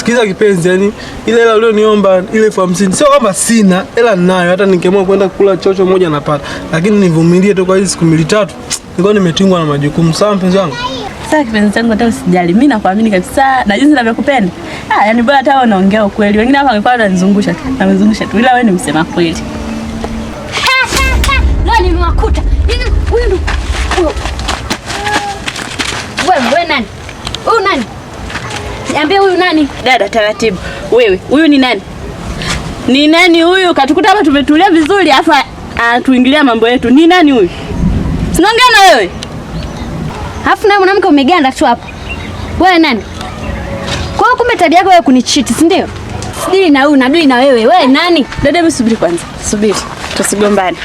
Sikiza kipenzi, yani ile hela ulioniomba ile 50 sio kama sina, hela ninayo, hata ningeamua kwenda kula chocho moja napata. Lakini nivumilie tu kwa hizo siku 2-3. Nilikuwa nimetingwa na majukumu. Sawa mpenzi wangu? Sasa kipenzi changu, hata usijali. Mimi nakuamini kabisa na jinsi ninavyokupenda. Yani bora hata unaongea ukweli. Wengine hapa wangekuwa wananizungusha tu. Wananizungusha tu. Ila wewe ni msema kweli. Nani nimewakuta? Huyu ndo. Wewe nani? Huyu nani? Niambie huyu nani? Dada taratibu. Wewe, huyu ni nani? Ni nani huyu? Katukuta hapa tumetulia vizuri afa atuingilia mambo yetu. Ni nani huyu? Sinaongea na wewe. Alafu na mwanamke umeganda tu hapo. Wewe nani? Kwa hiyo kumbe tabia yako wewe kunicheat, si ndio? Sijui na huyu nadui na wewe. Wewe nani? Dada hebu subiri kwanza. Subiri. Tusigombane.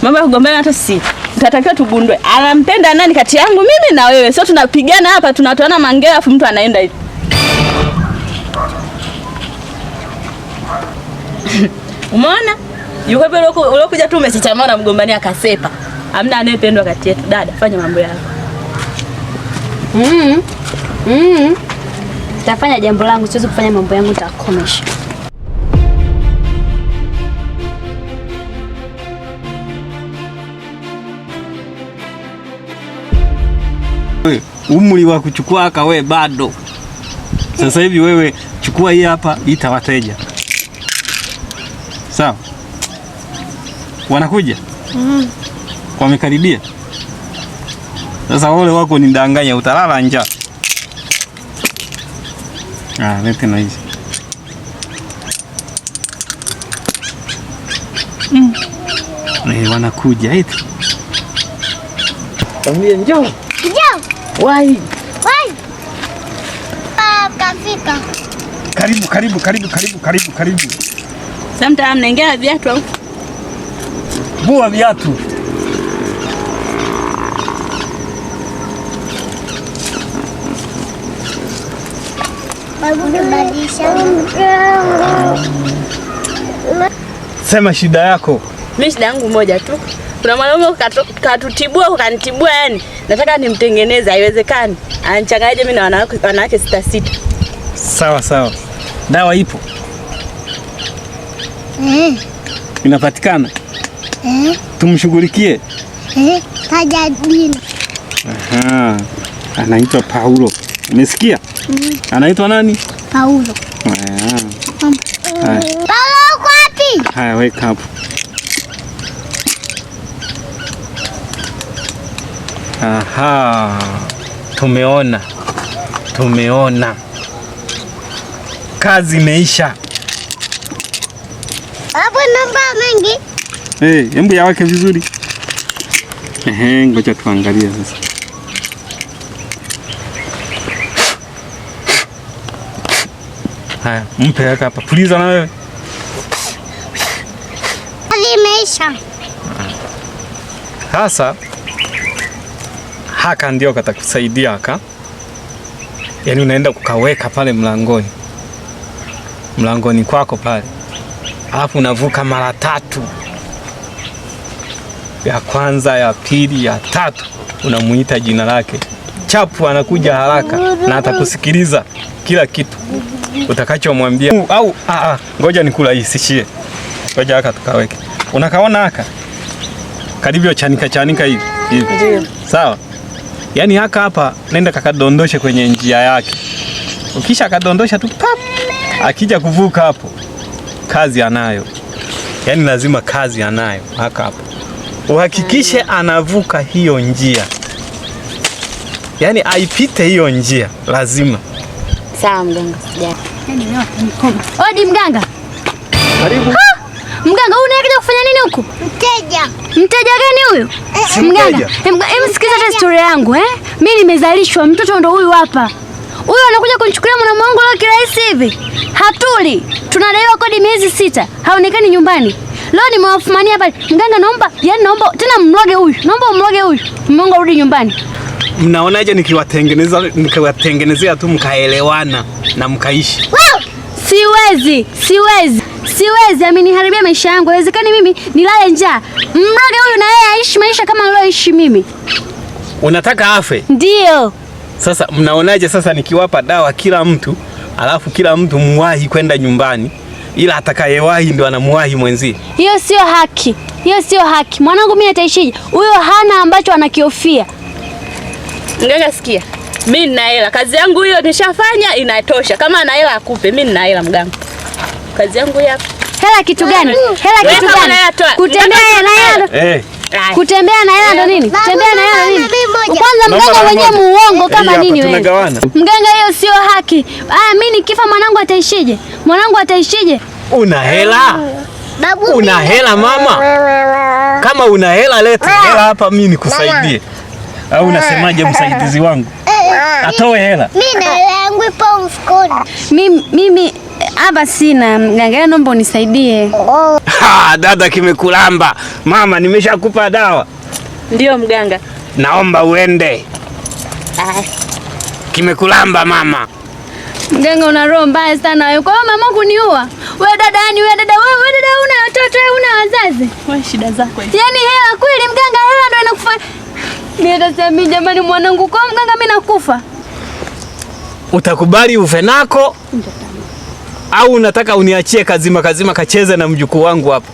Mambo ya kugombana hata si. Tutatakiwa tugundue. Anampenda nani kati yangu mimi na wewe? Sio tunapigana hapa tunatoana mangeo afu mtu anaenda hivi. Umeona? Yuko pale uliokuja tu umesichama na mgombania akasepa. Hamna anayependwa kati yetu. Dada, fanya mambo yako. Tafanya jambo langu, siwezi kufanya mambo yangu, nitakomesha. Wewe umri wa kuchukua aka wewe bado. Sasa hivi wewe chukua hii hapa, ita wateja. Sawa? Wanakuja? Wamekaribia. Sasa wale wako nidanganya, utalala njaa. Lete na hizi. Wanakuja eti. Tambie njoo. Njoo. Wai. Kafika. Karibu. Sometimes mnaingia viatu au? Vua viatu. Sema shida yako. Mimi shida yangu moja tu. Kuna mwanaume katutibua ukanitibua, yani nataka nimtengeneze, haiwezekani. Anichangaje mimi na wanawake 6. Sawa. Dawa ipo? Inapatikana? Tumshughulikie? Taja jina. Anaitwa Paulo. Umesikia? Anaitwa nani? Paulo. Paulo uko wapi? Haya, weka hapo. Tumeona. Kazi imeisha. Hapo namba mengi. Hebu yaweke vizuri. Ngoja tuangalie sasa. Haya, mpe hapa. Puliza na wewe. Imeisha. Sasa haka ndio katakusaidia haka. Yaani unaenda kukaweka pale mlangoni kwako pale. Alafu unavuka mara 3. Ya kwanza, ya pili, ya 3. Unamuita jina lake. Chapu anakuja haraka na atakusikiliza kila kitu utakachomwambia. Au ngoja nikurahisishie. Ngoja haka tukaweke. Unakaona haka? Kalivyo chanika hivi. Ndio. Sawa? Yaani hapa nenda kakadondoshe kwenye njia yake. Ukisha kadondosha tu pap. Akija kuvuka hapo, kazi anayo. Yaani lazima kazi anayo hapa. Uhakikishe anavuka hiyo njia. Yaani aipite hiyo njia lazima. Sawa mganga, sijali. Odi mganga. Karibu. Mganga unakuja kufanya nini huku? Mteja gani huyu? Mganga, sikiza hata historia yangu Mimi nimezalishwa, mtoto ndo huyu hapa. Huyu anakuja kunichukulia mwanaume wangu leo kirahisi hivi. Hatuli. Tunadaiwa kodi miezi 6. Haonekani nyumbani. Leo nimewafumania pale. Mganga naomba tena mloge huyu. Naomba umloge huyu. Mungu arudi nyumbani. Mnaonaje nikiwatengenezea tu mkaelewana na mkaishi? Siwezi, ameniharibia maisha yangu. Haiwezekani mimi nilale njaa. Mroge huyu na yeye aishi maisha kama niloishi mimi. Unataka afe? Ndio. Sasa mnaonaje sasa nikiwapa dawa kila mtu alafu kila mtu muwahi kwenda nyumbani, ila atakayewahi ndo anamuwahi mwenzie. Hiyo sio haki. Hiyo sio haki. Mwanangu mimi ataishije? Huyo hana ambacho anakiofia. Mganga sikia. Mimi nina hela. Kazi yangu hiyo nishafanya inatosha. Kama ana hela akupe, mimi nina hela mganga. Kazi yangu hapa. Hela kitu gani? Hela kitu gani? Kutembea na hela. Kutembea na hela ndo nini? Kutembea na hela nini? Kwanza mganga mwenyewe muongo kama nini wewe? Mganga, hiyo sio haki. Mimi nikifa mwanangu ataishije? Mwanangu ataishije? Una hela? Una hela mama? Kama una hela leta hela hapa mimi nikusaidie. Au unasemaje msaidizi wangu? Atoe hela. Mimi na hela yangu ipo mfukoni. Mimi hapa sina mganga, naomba unisaidie. Dada kimekulamba. Mama nimeshakupa dawa. Ndio mganga. Naomba uende. Kimekulamba mama. Mganga una roho mbaya sana wewe. Kwa hiyo mama kuniua. Wewe dada, yani wewe dada una watoto, wewe una wazazi. Wewe shida zako hizi. Yaani hela kweli mganga, hela ndio inakufanya. Mimi nasema jamani mwanangu, kwa mganga mimi nakufa. Utakubali ufe nako? Au unataka uniachie kazima kacheze na mjukuu wangu hapo?